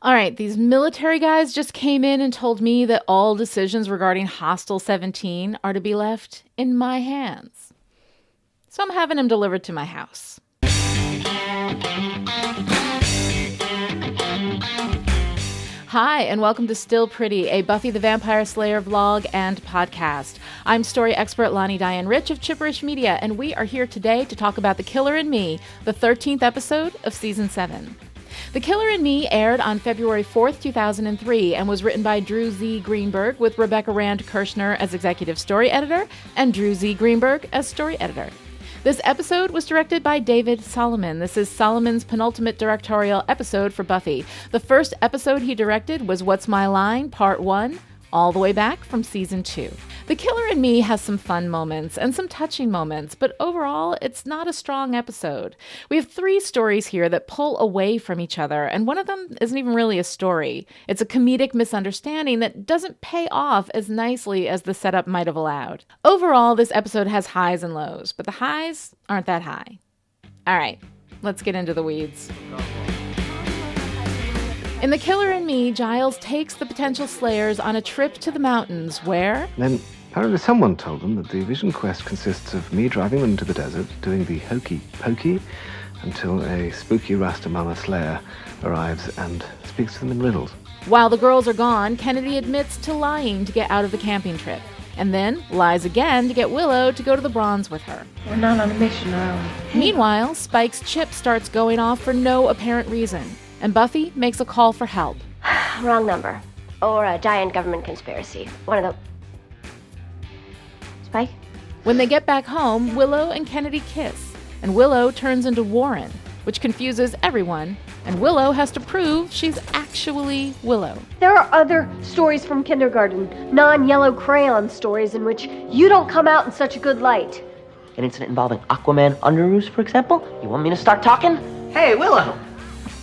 All right, these military guys just came in and told me that all decisions regarding Hostel 17 are to be left in my hands. So I'm having them delivered to my house. Hi, and welcome to Still Pretty, a Buffy the Vampire Slayer vlog and podcast. I'm story expert Lani Diane Rich of Chipperish Media, and we are here today to talk about The Killer in Me, the 13th episode of Season 7. The Killer in Me aired on February 4th, 2003, and was written by Drew Z. Greenberg, with Rebecca Rand Kirshner as executive story editor and Drew Z. Greenberg as story editor. This episode was directed by David Solomon. This is Solomon's penultimate directorial episode for Buffy. The first episode he directed was What's My Line, Part 1, all the way back from Season 2. The Killer in Me has some fun moments and some touching moments, but overall, it's not a strong episode. We have 3 stories here that pull away from each other, and one of them isn't even really a story. It's a comedic misunderstanding that doesn't pay off as nicely as the setup might have allowed. Overall, this episode has highs and lows, but the highs aren't that high. All right, let's get into the weeds. In The Killer in Me, Giles takes the potential slayers on a trip to the mountains where... Then apparently someone told them that the vision quest consists of me driving them into the desert, doing the hokey pokey, until a spooky Rastamama slayer arrives and speaks to them in riddles. While the girls are gone, Kennedy admits to lying to get out of the camping trip, and then lies again to get Willow to go to the Bronze with her. We're not on a mission, are we? Meanwhile, Spike's chip starts going off for no apparent reason, and Buffy makes a call for help. Wrong number. Or a giant government conspiracy. One of the... Spike? When they get back home, Willow and Kennedy kiss, and Willow turns into Warren, which confuses everyone, and Willow has to prove she's actually Willow. There are other stories from kindergarten, non-yellow crayon stories in which you don't come out in such a good light. An incident involving Aquaman Underoos, for example? You want me to start talking? Hey, Willow!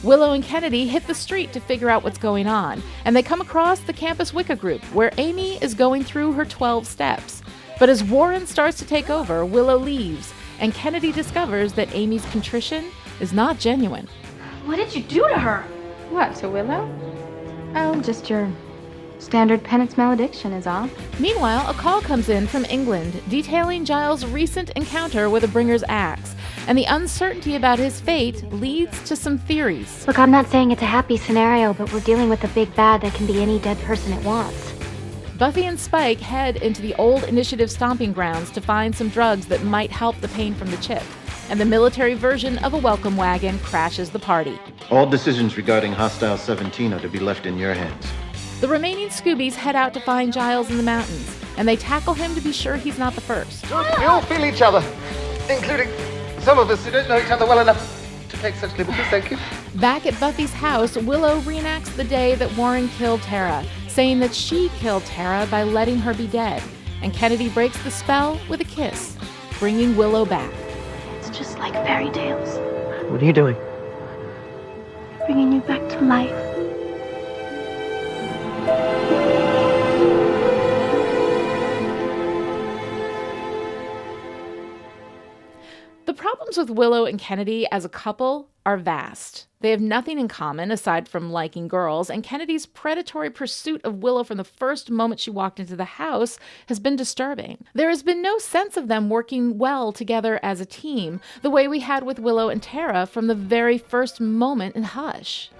Willow and Kennedy hit the street to figure out what's going on, and they come across the campus Wicca group, where Amy is going through her 12 steps. But as Warren starts to take over, Willow leaves, and Kennedy discovers that Amy's contrition is not genuine. What did you do to her? What, to Willow? Oh, just your standard penance malediction is all. Meanwhile, a call comes in from England detailing Giles' recent encounter with a Bringer's axe, and the uncertainty about his fate leads to some theories. Look, I'm not saying it's a happy scenario, but we're dealing with a big bad that can be any dead person it wants. Buffy and Spike head into the old Initiative stomping grounds to find some drugs that might help the pain from the chip, and the military version of a welcome wagon crashes the party. All decisions regarding Hostile 17 are to be left in your hands. The remaining Scoobies head out to find Giles in the mountains, and they tackle him to be sure he's not the first. We all feel each other, including some of us who don't know each other well enough to take such liberties, thank you. Back at Buffy's house, Willow reenacts the day that Warren killed Tara, saying that she killed Tara by letting her be dead, and Kennedy breaks the spell with a kiss, bringing Willow back. It's just like fairy tales, What are you doing? bringing you back to life. The problems with Willow and Kennedy as a couple are vast. They have nothing in common aside from liking girls, and Kennedy's predatory pursuit of Willow from the first moment she walked into the house has been disturbing. There has been no sense of them working well together as a team, the way we had with Willow and Tara from the very first moment in Hush.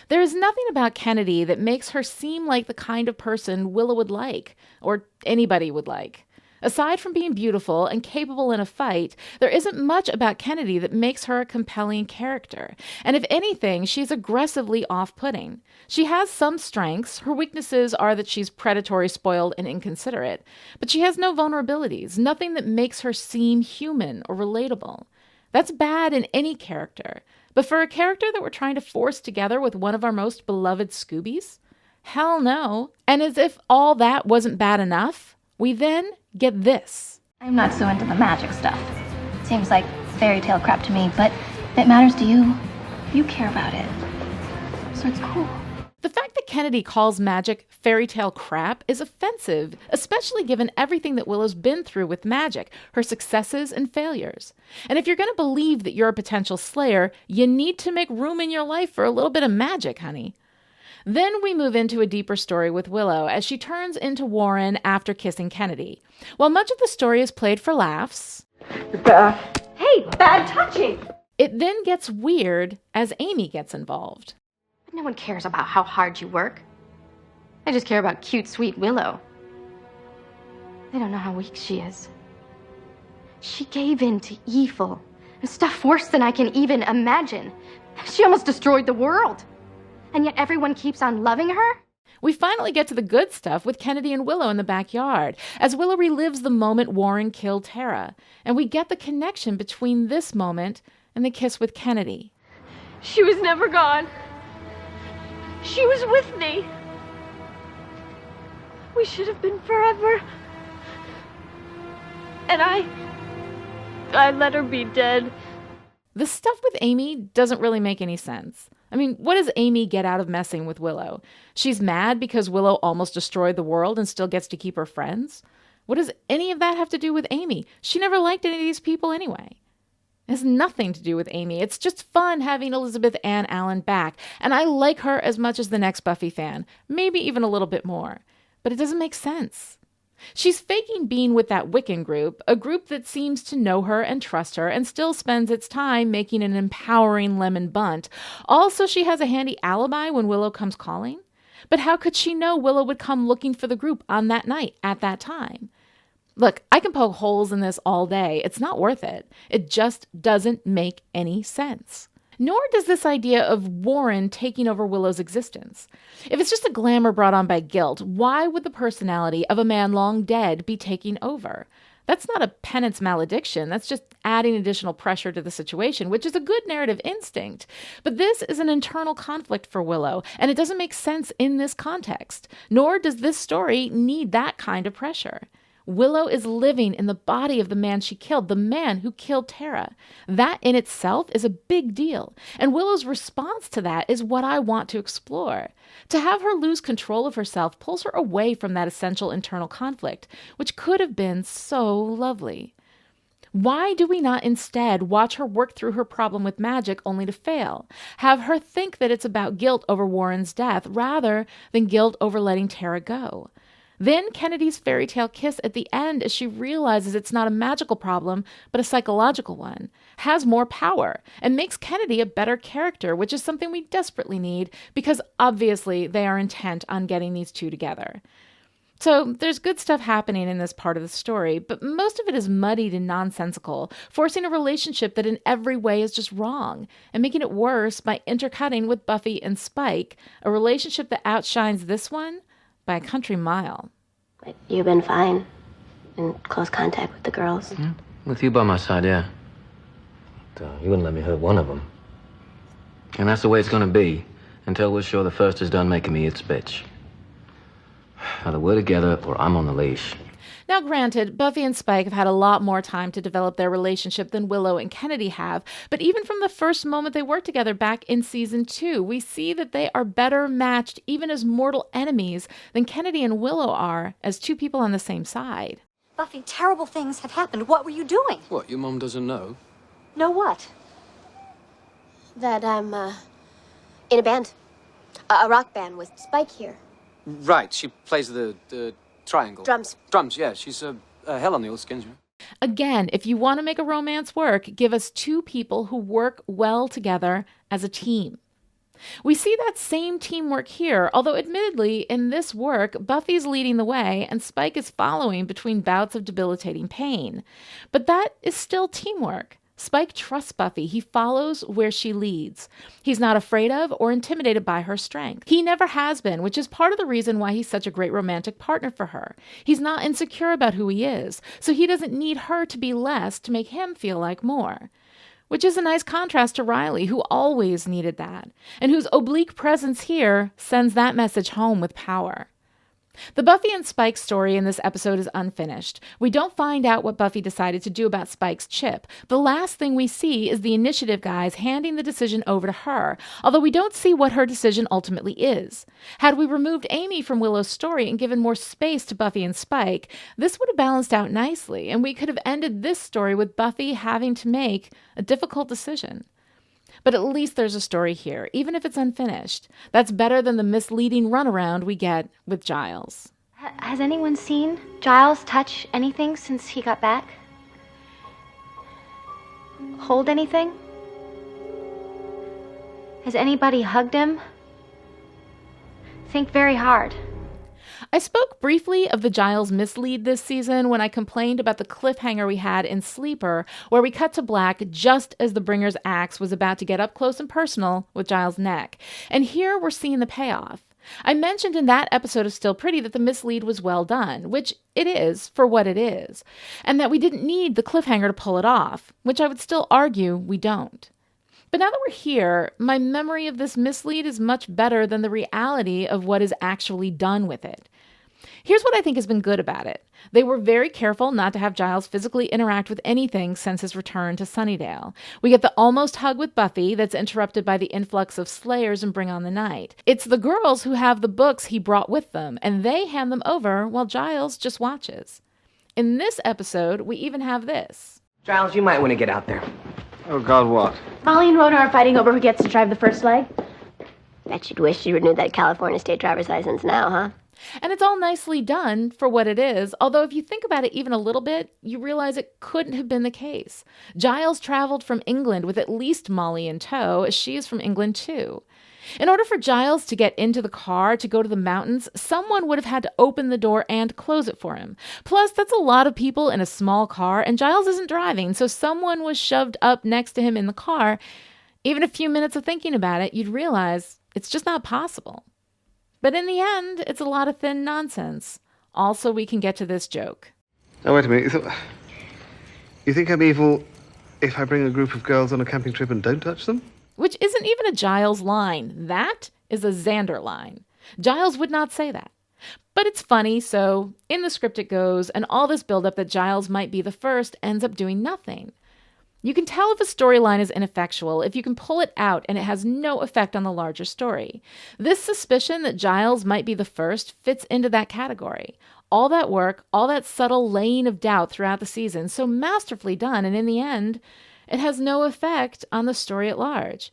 There is nothing about Kennedy that makes her seem like the kind of person Willow would like, or anybody would like. Aside from being beautiful and capable in a fight, there isn't much about Kennedy that makes her a compelling character. And if anything, she's aggressively off-putting. She has some strengths. Her weaknesses are that she's predatory, spoiled, and inconsiderate. But she has no vulnerabilities, nothing that makes her seem human or relatable. That's bad in any character. But for a character that we're trying to force together with one of our most beloved Scoobies? Hell no. And as if all that wasn't bad enough, we then get this. I'm not so into the magic stuff. Seems like fairy tale crap to me, but if it matters to you, you care about it. So it's cool. The fact that Kennedy calls magic fairy tale crap is offensive, especially given everything that Willow's been through with magic, her successes and failures. And if you're going to believe that you're a potential slayer, you need to make room in your life for a little bit of magic, honey. Then we move into a deeper story with Willow as she turns into Warren after kissing Kennedy. While much of the story is played for laughs, Hey, bad touching! It then gets weird as Amy gets involved. But no one cares about how hard you work. They just care about cute, sweet Willow. They don't know how weak she is. She gave in to evil and stuff worse than I can even imagine. She almost destroyed the world. And yet everyone keeps on loving her? We finally get to the good stuff with Kennedy and Willow in the backyard, as Willow relives the moment Warren killed Tara, and we get the connection between this moment and the kiss with Kennedy. She was never gone. She was with me. We should have been forever. And I let her be dead. The stuff with Amy doesn't really make any sense. I mean, what does Amy get out of messing with Willow? She's mad because Willow almost destroyed the world and still gets to keep her friends? What does any of that have to do with Amy? She never liked any of these people anyway. It has nothing to do with Amy. It's just fun having Elizabeth Ann Allen back, and I like her as much as the next Buffy fan, maybe even a little bit more. But it doesn't make sense. She's faking being with that Wiccan group, a group that seems to know her and trust her and still spends its time making an empowering lemon bunt. Also, she has a handy alibi when Willow comes calling. But how could she know Willow would come looking for the group on that night at that time? Look, I can poke holes in this all day. It's not worth it. It just doesn't make any sense. Nor does this idea of Warren taking over Willow's existence. If it's just a glamour brought on by guilt, why would the personality of a man long dead be taking over? That's not a penance malediction. That's just adding additional pressure to the situation, which is a good narrative instinct. But this is an internal conflict for Willow, and it doesn't make sense in this context. Nor does this story need that kind of pressure. Willow is living in the body of the man she killed, the man who killed Tara. That in itself is a big deal, and Willow's response to that is what I want to explore. To have her lose control of herself pulls her away from that essential internal conflict, which could have been so lovely. Why do we not instead watch her work through her problem with magic only to fail? Have her think that it's about guilt over Warren's death rather than guilt over letting Tara go? Then Kennedy's fairy tale kiss at the end as she realizes it's not a magical problem, but a psychological one, has more power and makes Kennedy a better character, which is something we desperately need because obviously they are intent on getting these two together. So there's good stuff happening in this part of the story, but most of it is muddied and nonsensical, forcing a relationship that in every way is just wrong, and making it worse by intercutting with Buffy and Spike, a relationship that outshines this one by a country mile. But you've been fine. In close contact with the girls. Yeah, with you by my side, yeah. But, you wouldn't let me hurt one of them. And that's the way it's gonna be until we're sure the first is done making me its bitch. Either we're together or I'm on the leash. Now, granted, Buffy and Spike have had a lot more time to develop their relationship than Willow and Kennedy have, but even from the first moment they worked together back in season 2, we see that they are better matched even as mortal enemies than Kennedy and Willow are as two people on the same side. Buffy, terrible things have happened. What were you doing? What, your mom doesn't know? Know what? That I'm, in a band. A rock band with Spike here. Right, she plays the triangle. Drums. Drums, yeah. She's a hell on the old skins. Again, if you want to make a romance work, give us two people who work well together as a team. We see that same teamwork here, although admittedly, in this work, Buffy's leading the way and Spike is following between bouts of debilitating pain. But that is still teamwork. Spike trusts Buffy. He follows where she leads. He's not afraid of or intimidated by her strength. He never has been, which is part of the reason why he's such a great romantic partner for her. He's not insecure about who he is, so he doesn't need her to be less to make him feel like more. Which is a nice contrast to Riley, who always needed that, and whose oblique presence here sends that message home with power. The Buffy and Spike story in this episode is unfinished. We don't find out what Buffy decided to do about Spike's chip. The last thing we see is the initiative guys handing the decision over to her, although we don't see what her decision ultimately is. Had we removed Amy from Willow's story and given more space to Buffy and Spike, this would have balanced out nicely, and we could have ended this story with Buffy having to make a difficult decision. But at least there's a story here, even if it's unfinished. That's better than the misleading runaround we get with Giles. Has anyone seen Giles touch anything since he got back? Hold anything? Has anybody hugged him? Think very hard. I spoke briefly of the Giles mislead this season when I complained about the cliffhanger we had in Sleeper, where we cut to black just as the Bringer's axe was about to get up close and personal with Giles' neck. And here we're seeing the payoff. I mentioned in that episode of Still Pretty that the mislead was well done, which it is for what it is, and that we didn't need the cliffhanger to pull it off, which I would still argue we don't. But now that we're here, my memory of this mislead is much better than the reality of what is actually done with it. Here's what I think has been good about it. They were very careful not to have Giles physically interact with anything since his return to Sunnydale. We get the almost hug with Buffy that's interrupted by the influx of Slayers and Bring on the Night. It's the girls who have the books he brought with them, and they hand them over while Giles just watches. In this episode, we even have this. Giles, you might want to get out there. Oh, God, what? Molly and Rona are fighting over who gets to drive the first leg. Bet you'd wish you renewed that California state driver's license now, huh? And it's all nicely done for what it is, although if you think about it even a little bit, you realize it couldn't have been the case. Giles traveled from England with at least Molly in tow, as she is from England too. In order for Giles to get into the car to go to the mountains, someone would have had to open the door and close it for him. Plus, that's a lot of people in a small car, and Giles isn't driving, so someone was shoved up next to him in the car. Even a few minutes of thinking about it, you'd realize it's just not possible. But in the end, it's a lot of thin nonsense. Also, we can get to this joke. Oh, wait a minute. You think I'm evil if I bring a group of girls on a camping trip and don't touch them? Which isn't even a Giles line. That is a Xander line. Giles would not say that. But it's funny, so in the script it goes, and all this buildup that Giles might be the first ends up doing nothing. You can tell if a storyline is ineffectual if you can pull it out and it has no effect on the larger story. This suspicion that Giles might be the first fits into that category. All that work, all that subtle laying of doubt throughout the season, so masterfully done, and in the end, it has no effect on the story at large.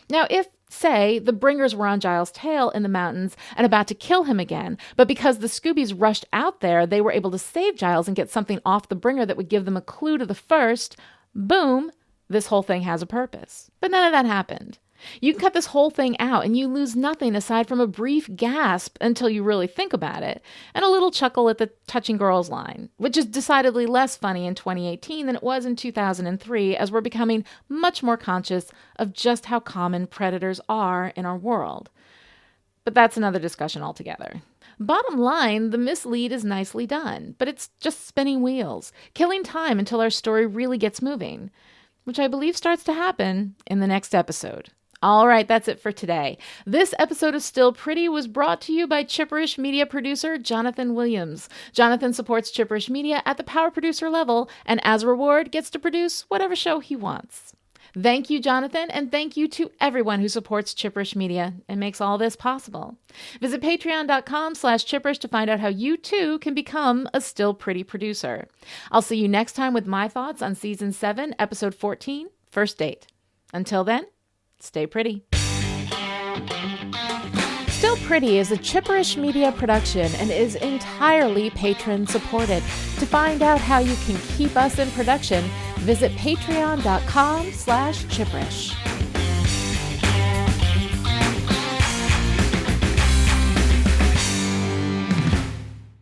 Now, if, say, the Bringers were on Giles' tail in the mountains and about to kill him again, but because the Scoobies rushed out there, they were able to save Giles and get something off the Bringer that would give them a clue to the first, boom, this whole thing has a purpose. But none of that happened. You can cut this whole thing out and you lose nothing aside from a brief gasp until you really think about it, and a little chuckle at the touching girls line, which is decidedly less funny in 2018 than it was in 2003, as we're becoming much more conscious of just how common predators are in our world. But that's another discussion altogether. Bottom line, the mislead is nicely done, but it's just spinning wheels, killing time until our story really gets moving, which I believe starts to happen in the next episode. All right, that's it for today. This episode of Still Pretty was brought to you by Chipperish media producer Jonathan Williams. Jonathan supports Chipperish media at the power producer level, and as a reward, gets to produce whatever show he wants. Thank you, Jonathan, and thank you to everyone who supports Chipperish Media and makes all this possible. Visit patreon.com/Chipperish to find out how you too can become a Still Pretty producer. I'll see you next time with my thoughts on Season 7, Episode 14, First Date. Until then, stay pretty. Still Pretty is a Chipperish Media production and is entirely patron-supported. To find out how you can keep us in production, visit patreon.com/Chipperish.